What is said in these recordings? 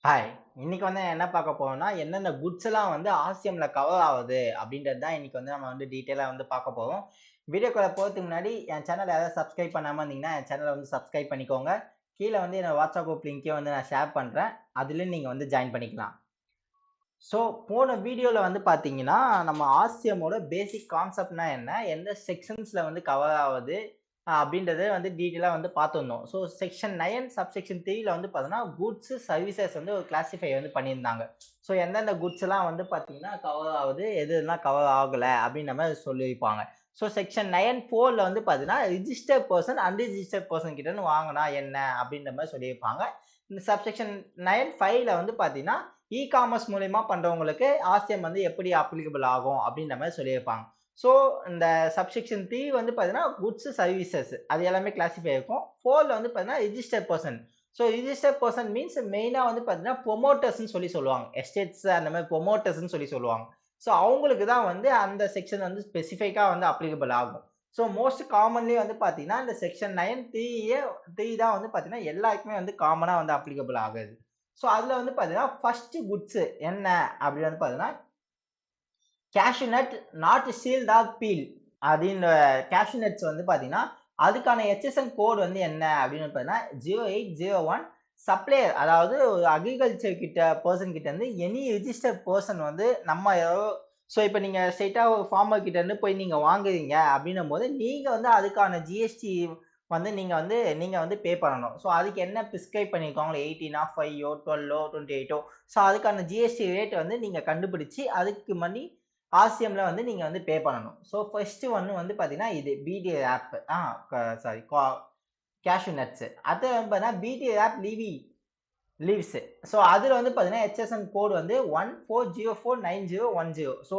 Hi. இன்னைக்கு என்ன பார்க்க போறோம்னா, என்னென்ன குட்ஸ் எல்லாம் ஆசியம்ல கவர் ஆவுது அப்படின்றது தான் இன்னைக்கு நம்ம டீட்டெயிலா பார்க்க போறோம். வீடியோக்குள்ள போறதுக்கு முன்னாடி என் சேனல யாராவது சப்ஸ்கிரைப் பண்ணாம இருந்தீங்கன்னா, என் சேனல சப்ஸ்கிரைப் பண்ணிக்கோங்க. கீழ என்னோட வாட்ஸ்அப் குரூப் லிங்க்கையும் நான் ஷேர் பண்றேன். அதிலயும் நீங்க ஜாயின் பண்ணிக்கலாம். ஸோ போன வீடியோல பார்த்தீங்கன்னா, நம்ம ஆர்சிஎம்மோட பேசிக் கான்செப்ட்னா என்ன? எந்த செக்ஷன்ஸ்ல கவர் ஆவுது? அப்படின்றத டீட்டெயிலா பார்த்திருந்தோம். ஸோ செக்ஷன் 9 சப்செக்ஷன் 3ல பார்த்தீங்கன்னா, குட்ஸ், சர்வீசஸ் ஒரு கிளாசிஃபை பண்ணியிருந்தாங்க. ஸோ எந்தெந்த குட்ஸ் எல்லாம் பார்த்தீங்கன்னா கவர் ஆவுது, எது எதுலாம் கவர் ஆகல அப்படின்ற மாரி சொல்லியிருப்பாங்க. ஸோ செக்ஷன் 9(4)ல பார்த்தீங்கன்னா, ரிஜிஸ்டர்ட் பெர்சன், அன்ரிஜிஸ்டர்ட் பெர்சன் கிட்ட இருந்து வாங்குனா என்ன அப்படின்ற மாரி சொல்லியிருப்பாங்க. இந்த சப்செக்ஷன் 9(5)ல பார்த்தீங்கன்னா, இ-காமர்ஸ் மூலியமா பண்றவங்களுக்கு ஆர்சிஎம் எப்படி அப்ளிகபிள் ஆகும் அப்படின்ற மாரி சொல்லியிருப்பாங்க. ஸோ இந்த சப்செக்ஷன் 3 பார்த்தீங்கன்னா, குட்ஸ், சர்வீசஸ் அது எல்லாமே கிளாசிஃபை இருக்கும். 4ல பார்த்தீங்கன்னா, registered person. So registered person means மெயினா பார்த்தீங்கன்னா, புரமோட்டர்ஸ்ன்னு சொல்லுவாங்க. எஸ்டேட்ஸ் அந்த மாரி புரமோட்டர்ஸ்ன்னு சொல்லுவாங்க. ஸோ அவங்களுக்கு தான் அந்த செக்ஷன் ஸ்பெசிஃபிக்கா அப்ளிகபிள் ஆகும். ஸோ மோஸ்ட் காமன்லி பார்த்தீங்கன்னா, இந்த செக்ஷன் 9 3 தான் பார்த்தீங்கன்னா, எல்லாருக்குமே காமனா அப்ளிகபிள் ஆகுது. ஸோ அதுல பார்த்தீங்கன்னா, ஃபர்ஸ்ட் குட்ஸ் என்ன அப்படின்னு பார்த்தீங்கன்னா, cashew nut not shelled or peel அப்படின்னு கேஷ்யூ நட்ஸ் பார்த்தீங்கன்னா, அதுக்கான ஹெச்எஸ்என் கோட் என்ன அப்படின்னு பார்த்தீங்கன்னா, 0801 சப்ளையர், அதாவது ஒரு அக்ரிகல்ச்சர் கிட்ட பெர்சன் கிட்ட இருந்து எனி ரிஜிஸ்டர்ட் பெர்சன் நம்ம ஸோ இப்ப நீங்க ஸ்ட்ரெயிட்டா ஒரு ஃபார்மர் கிட்ட இருந்து போய் நீங்க வாங்குறீங்க அப்படின்னும் போது, நீங்க அதுக்கான ஜிஎஸ்டி நீங்க பே பண்ணணும். ஸோ அதுக்கு என்ன பிரிஸ்கிரைப் பண்ணியிருக்காங்களோ 18 5 12 28 ஸோ அதுக்கான ஜிஎஸ்டி ரேட் நீங்க கண்டுபிடிச்சு அதுக்கு மணி ஆர்சிஎம்ல நீங்க பே பண்ணணும். ஸோ ஃபர்ஸ்ட் ஒன்னு பார்த்தீங்கன்னா, இது பிடிஏ ஆப். Sorry, cashew nuts. அது பார்த்தீங்கன்னா பிடிஏ ஆப் லீவ்ஸ். ஸோ அதுல பார்த்தீங்கன்னா, ஹெச்எஸ்என் கோட் 14049010. ஸோ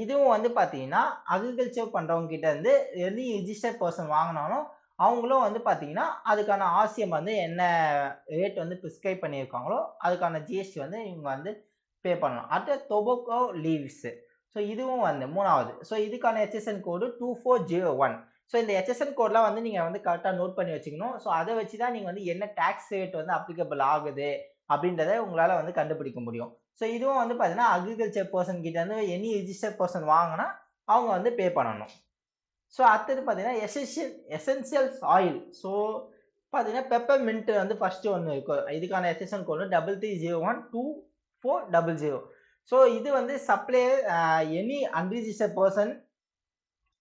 இதுவும் பார்த்தீங்கன்னா, அக்ரிகல்ச்சர் பண்றவங்க கிட்ட இருந்து எனி ரிஜிஸ்டர்ட் பெர்சன் வாங்குனாலும், அவங்களும் பார்த்தீங்கன்னா, அதுக்கான ஆர்சிஎம் என்ன ரேட் பிரிஸ்கிரைப் பண்ணியிருக்காங்களோ, அதுக்கான ஜிஎஸ்டி இவங்க பே பண்ணணும். அடுத்து டொபாக்கோ லீவ்ஸ். ஸோ இதுவும் 3வது. ஸோ இதுக்கான ஹெச்எஸ்என் கோடு 2401. ஸோ இந்த ஹெச்எஸ்என் கோட்லாம் நீங்க கரெக்ட்டா நோட் பண்ணி வச்சுக்கணும். ஸோ அத வச்சு தான் நீங்க என்ன டாக்ஸ் ரேட் அப்ளிகபிள் ஆகுது அப்படின்றத உங்களால கண்டுபிடிக்க முடியும். ஸோ இதுவும் பார்த்தீங்கன்னா, அக்ரிகல்ச்சர் பெர்சன் கிட்ட இருந்து எனி ரிஜிஸ்டர்ட் பெர்சன் வாங்குனா, அவங்க பே பண்ணணும். ஸோ அடுத்தது பார்த்தீங்கன்னா, எசென்சியல்ஸ் ஆயில். ஸோ பார்த்தீங்கன்னா, பெப்பர் மின்ட் ஃபர்ஸ்ட் ஒண்ணு இருக்கும். இதுக்கான எஸ்எஸ்என் கோடு 33012400. ஸோ இது சப்ளையர் எனி அன்ரிஜிஸ்டர்ட் பெர்சன்,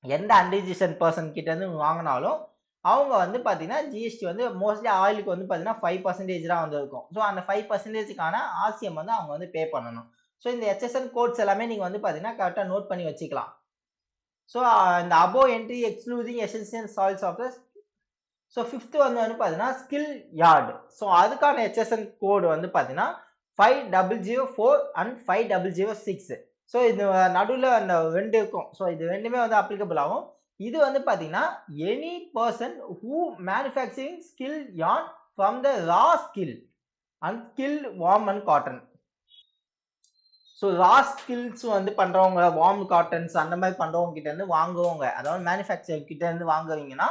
எந்த அன்ரிஜிஸ்டர்ட் பெர்சன் கிட்ட இருந்து வாங்குனாலும், அவங்க பார்த்தீங்கன்னா, ஜிஎஸ்டி மோஸ்ட்லி ஆயிலுக்கு பார்த்தீங்கன்னா 5% தான் இருக்கும். ஸோ அந்த 5%க்கான ஆர்சிஎம் அவங்க பே பண்ணணும். ஸோ இந்த ஹெச்எஸ்என் கோட்ஸ் எல்லாமே நீங்க பார்த்தீங்கன்னா, கரெக்ட்டா நோட் பண்ணி வச்சுக்கலாம். ஸோ இந்த above entry excluding essential oils of the so 5த் பார்த்தீங்கன்னா, ஸ்கில் யார்ட். ஸோ அதுக்கான ஹெச்எஸ்என் கோடு பார்த்தீங்கன்னா, 5004 அண்ட் 5006. ஸோ இது நடுவுல அந்த 2 இருக்கும். ஸோ இது 2மே அப்ளிகபிள் ஆகும். இது பார்த்தீங்கன்னா, any person who manufacturing skill yarn from the raw skill unskilled warm and cotton. So raw skills பண்றவங்க, வார்ம் காட்டன்ஸ் அந்த மாதிரி பண்றவங்க கிட்ட இருந்து வாங்குவவங்க, அதாவது மேனுஃபேக்சர் கிட்ட இருந்து வாங்குவீங்கன்னா,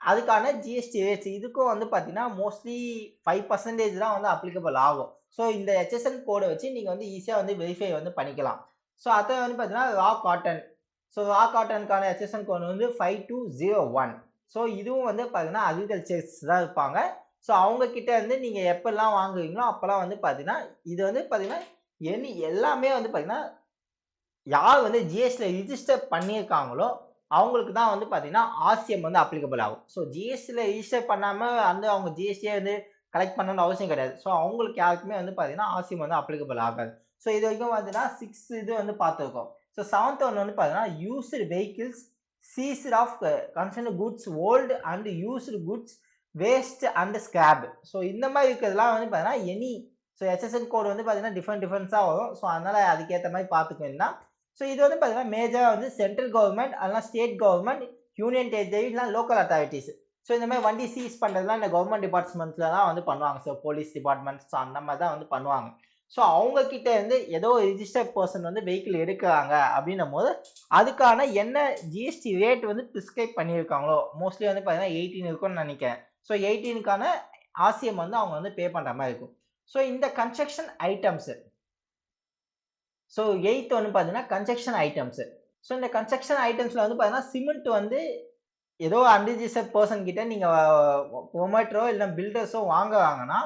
அதுக்கான ஜிஎஸ்டி ரேட்ஸ் இதுக்கும் பார்த்தீங்கன்னா, மோஸ்ட்லி 5% தான் அப்ளிகபிள் ஆகும். ஸோ இந்த ஹெச்எஸ்என் கோட வச்சு நீங்க ஈஸியா வெரிஃபை பண்ணிக்கலாம். ஸோ அத பார்த்தீங்கன்னா, ரா காட்டன். ஸோ ரா காட்டனுக்கான ஹெச்எஸ்என் கோட் 5201. ஸோ இதுவும் பார்த்தீங்கன்னா, அக்ரிகல்ச்சர்ஸ் தான் இருப்பாங்க. ஸோ அவங்க கிட்ட இருந்து நீங்க எப்பல்லாம் வாங்குவீங்களோ, அப்பல்லாம் பார்த்தீங்கன்னா, இது பார்த்தீங்கன்னா, எல்லாமே பார்த்தீங்கன்னா, யார் ஜிஎஸ்டில ரிஜிஸ்டர் பண்ணியிருக்காங்களோ, அவங்களுக்கு தான் பார்த்தீங்கன்னா, ஆர்சிஎம் அப்ளிகபிள் ஆகும். ஸோ ஜிஎஸ்டில ரிஜிஸ்டர் பண்ணாம அவங்க ஜிஎஸ்டியே கலெக்ட் பண்ணணும்னு அவசியம் கிடையாது. ஸோ அவங்களுக்கு யாருக்குமே பார்த்தீங்கன்னா, ஆர்சிஎம் அப்ளிகபிள் ஆகாது. ஸோ இது வரைக்கும் பார்த்தீங்கன்னா, 6 இது பார்த்திருக்கோம். ஸோ 7த் ஒன் பார்த்தீங்கன்னா, used vehicles seized of concerned goods old and used goods waste and scrap. So இந்த மாதிரி இருக்கிறதுலாம் பார்த்தீங்கன்னா, ஸோ எஸ்எஸ்என் கோட் பார்த்தீங்கன்னா, டிஃபரன்ஸா வரும். ஸோ அதனால அதுக்கேத்த மாதிரி பார்த்துக்க வேண்டாம். ஸோ இது பார்த்தீங்கன்னா, மேஜரா சென்ட்ரல் கவர்மெண்ட், அதெல்லாம் ஸ்டேட் கவர்மெண்ட், யூனியன் டெரிட்டரி இல்ல லோக்கல் அத்தாரிட்டிஸ். ஸோ இந்த மாதிரி வண்டி சீஸ் பண்றதுலாம் இந்த கவர்மெண்ட் டிபார்ட்மெண்ட்ஸ்ல தான் பண்ணுவாங்க. ஸோ போலீஸ் டிபார்ட்மெண்ட்ஸ் அந்த மாதிரி தான் பண்ணுவாங்க. ஸோ அவங்க கிட்ட இருந்து ஏதோ ரிஜிஸ்டர்ட் பெர்சன் வெஹிக்கிள் எடுக்கிறாங்க அப்படின்னும் போது, அதுக்கான என்ன ஜிஎஸ்டி ரேட் பிரிஸ்கிரைப் பண்ணியிருக்காங்களோ, மோஸ்ட்லி பார்த்தீங்கன்னா 18 இருக்கும்னு நினைக்கிறேன். ஸோ 18க்கான ஆர்சிஎம் அவங்க பே பண்ற மாதிரி இருக்கும். ஸோ இந்த கன்ஸ்ட்ரக்ஷன் ஐட்டம்ஸ். ஸோ 8th வந்து பார்த்தீங்கன்னா கன்ஸ்ட்ரக்ஷன் ஐட்டம்ஸ். ஸோ இந்த கன்ஸ்ட்ரக்ஷன் ஐட்டம்ஸ்ல வந்து பார்த்தீங்கன்னா சிமெண்ட் வந்து ஏதோ அன்ரிஜிஸ்டர்ட் பர்சன் கிட்ட நீங்க ப்ரொமோட்டரோ இல்ல பில்டர்ஸோ வாங்குறாங்கன்னா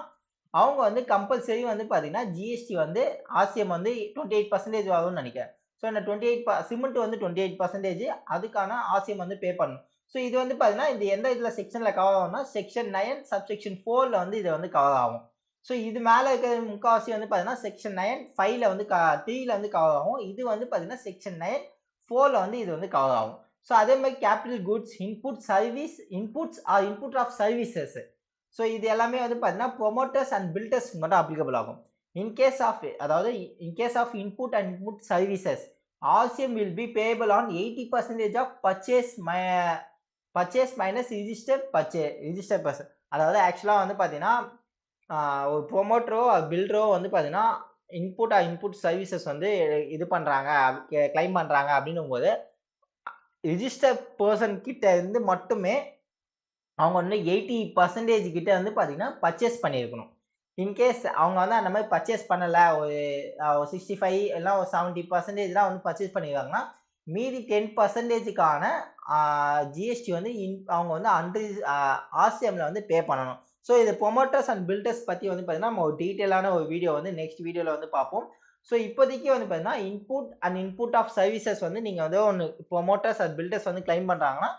அவங்க வந்து கம்பல்சரி வந்து பாத்தீங்கன்னா ஜிஎஸ்டி வந்து ஆர்சிஎம் வந்து 28% ஆகும்னு நினைக்கிறேன். ஸோ இந்த 28 சிமெண்ட் வந்து 28% அதுக்கான ஆர்சிஎம் வந்து பே பண்ணணும். ஸோ இது வந்து பாத்தீங்கன்னா இந்த எந்த இதுல செக்ஷன்ல கவர் ஆகும்னா செக்ஷன் 9 சப்செக்ஷன் 4ல வந்து இது வந்து கவர் ஆகும். ஸோ இது மேல இருக்கிற முக்காவாசி வந்து பாத்தீங்கன்னா செக்ஷன் 9 5ல வந்து 3ல வந்து கவர் ஆகும். இது வந்து பாத்தீங்கன்னா செக்ஷன் 9 4ல வந்து இது வந்து கவர் ஆகும். ஸோ அதே மாதிரி capital goods input service inputs or input of services. So இது எல்லாமே வந்து பார்த்தீங்கன்னா ப்ரொமோட்டர்ஸ் அண்ட் பில்டர்ஸ் மட்டும் அப்ளிகபிள் ஆகும். இன்கேஸ் ஆஃப் அதாவது in case of input and input services RCM will be payable on 80% of purchase minus register person. அதாவது ஆக்சுவலாக வந்து பார்த்தீங்கன்னா ஒரு ப்ரொமோட்டரோ பில்டரோ வந்து பார்த்தீங்கன்னா இன்புட் சர்வீசஸ் வந்து இது பண்ணுறாங்க கிளைம் பண்ணுறாங்க அப்படின்னும் போது ரிஜிஸ்டர் பர்சன் கிட்ட இருந்து மட்டுமே அவங்க வந்து 80% கிட்ட வந்து பார்த்தீங்கன்னா பர்ச்சேஸ் பண்ணியிருக்கணும். இன்கேஸ் அவங்க வந்து அந்த மாதிரி பர்ச்சேஸ் பண்ணல ஒரு 65 இல்லைனா ஒரு 70% தான் வந்து பர்ச்சேஸ் பண்ணியிருக்காங்கன்னா மீதி 10%க்கான ஜிஎஸ்டி வந்து அவங்க வந்து ஆர்சிஎம்ல வந்து பே பண்ணணும். ஸோ இது ப்ரொமோட்டர்ஸ் அண்ட் பில்டர்ஸ் பற்றி வந்து பார்த்தீங்கன்னா நம்ம ஒரு டீட்டெயிலான ஒரு வீடியோ வந்து நெக்ஸ்ட் வீடியோவில் வந்து பார்ப்போம். ஸோ இப்போதைக்கு வந்து பார்த்தீங்கன்னா இன்புட் ஆஃப் சர்வீசஸ் வந்து நீங்கள் வந்து ஒன்று ப்ரொமோட்டர்ஸ் அண்ட் பில்டர்ஸ் வந்து கிளைம் பண்ணுறாங்கன்னா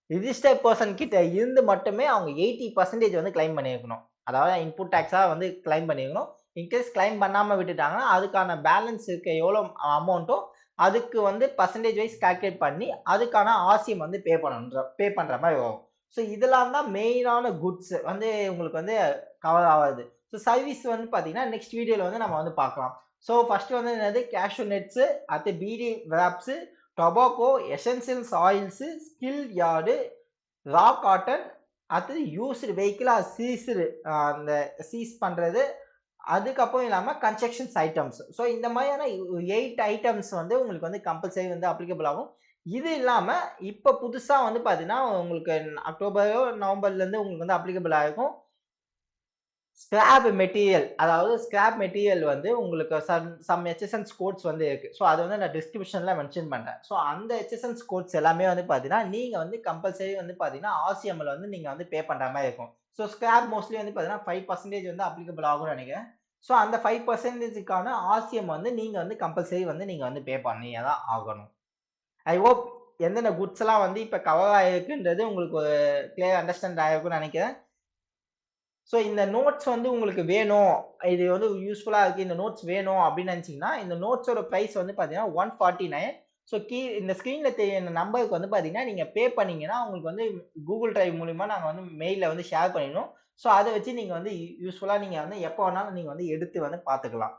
ரிஜிஸ்டர்ட் பர்சன் கிட்ட இருந்து மட்டுமே அவங்க 80% வந்து கிளைம் பண்ணியிருக்கணும். அதாவது இன்புட் டேக்ஸா வந்து கிளைம் பண்ணியிருக்கணும். இன்கேஸ் கிளைம் பண்ணாம விட்டுட்டாங்கன்னா அதுக்கான பேலன்ஸ் இருக்க எவ்வளோ அமௌண்ட்டோ அதுக்கு வந்து பர்சன்டேஜ் வைஸ் கால்குலேட் பண்ணி அதுக்கான ஆர்சிஎம் வந்து பே பண்ற மாதிரி வரும். ஸோ இதெல்லாம் தான் மெயினான குட்ஸ் வந்து உங்களுக்கு வந்து கவர் ஆகாது. ஸோ சர்வீஸ் வந்து பார்த்தீங்கன்னா நெக்ஸ்ட் வீடியோவில் வந்து நம்ம வந்து பார்க்கலாம். ஸோ ஃபர்ஸ்ட் வந்து என்னது கேஷ்யூ நட்ஸு, அடுத்து beedi vapes, tobacco, essentials oils, skill yard, raw cotton, அடுத்தது யூஸ்டு வெஹிக்கிள் அந்த சீஸ் பண்ணுறது, அதுக்கப்புறம் இல்லாமல் கன்ஸ்ட்ரக்ஷன்ஸ் ஐட்டம்ஸ். ஸோ இந்த மாதிரியான 8 ஐட்டம்ஸ் வந்து உங்களுக்கு வந்து கம்பல்சரி வந்து அப்ளிகபிள் ஆகும். இது இல்லாமல் இப்போ புதுசாக வந்து பார்த்தீங்கன்னா உங்களுக்கு அக்டோபரோ நவம்பர்லேருந்து உங்களுக்கு வந்து அப்ளிகபிள் ஆகிருக்கும் ஸ்கிராப் மெட்டீரியல். அதாவது ஸ்கிராப் மெட்டீரியல் வந்து உங்களுக்கு சம் ஹெச்எஸ்என்ஸ் கோட்ஸ் வந்து இருக்கு. ஸோ அது வந்து நான் டிஸ்கிரிப்ஷன்ல மென்ஷன் பண்றேன். ஸோ அந்த ஹெச்எஸ்என்ஸ் கோட்ஸ் எல்லாமே வந்து பார்த்தீங்கன்னா நீங்க வந்து கம்பல்சரி வந்து பார்த்தீங்கன்னா ஆர்சிஎம்ல வந்து நீங்க வந்து பே பண்ற மாதிரி இருக்கும். ஸோ ஸ்கிராப் மோஸ்ட்லி வந்து பார்த்தீங்கன்னா 5% வந்து அப்ளிகபிள் ஆகும்னு நினைக்கிறேன். ஸோ அந்த 5%க்கான ஆர்சிஎம் வந்து நீங்க வந்து கம்பல்சரி வந்து நீங்க வந்து பே பண்ணியே தான் ஆகணும். ஐ ஹோப் எந்தெந்த குட்ஸ் எல்லாம் வந்து இப்ப கவர் ஆயிருக்குன்றது உங்களுக்கு ஒரு கிளியர் அண்டர்ஸ்டாண்ட் ஆயிருக்கும்னு நினைக்கிறேன். ஸோ இந்த நோட்ஸ் வந்து உங்களுக்கு வேணும், இது வந்து யூஸ்ஃபுல்லா இருக்கு, இந்த நோட்ஸ் வேணும் அப்படின்னு நினைச்சீங்கன்னா இந்த நோட்ஸோட பிரைஸ் வந்து பாத்தீங்கன்னா 149. ஸோ இந்த ஸ்கிரீன்ல தெரிய இந்த நம்பருக்கு வந்து பாத்தீங்கன்னா நீங்க பே பண்ணீங்கன்னா உங்களுக்கு வந்து கூகுள் டிரைவ் மூலியமா நாங்க வந்து மெயில வந்து ஷேர் பண்ணிடணும். ஸோ அதை வச்சு நீங்க வந்து யூஸ்ஃபுல்லா நீங்க வந்து எப்போ வேணாலும் நீங்க வந்து எடுத்து வந்து பாத்துக்கலாம்.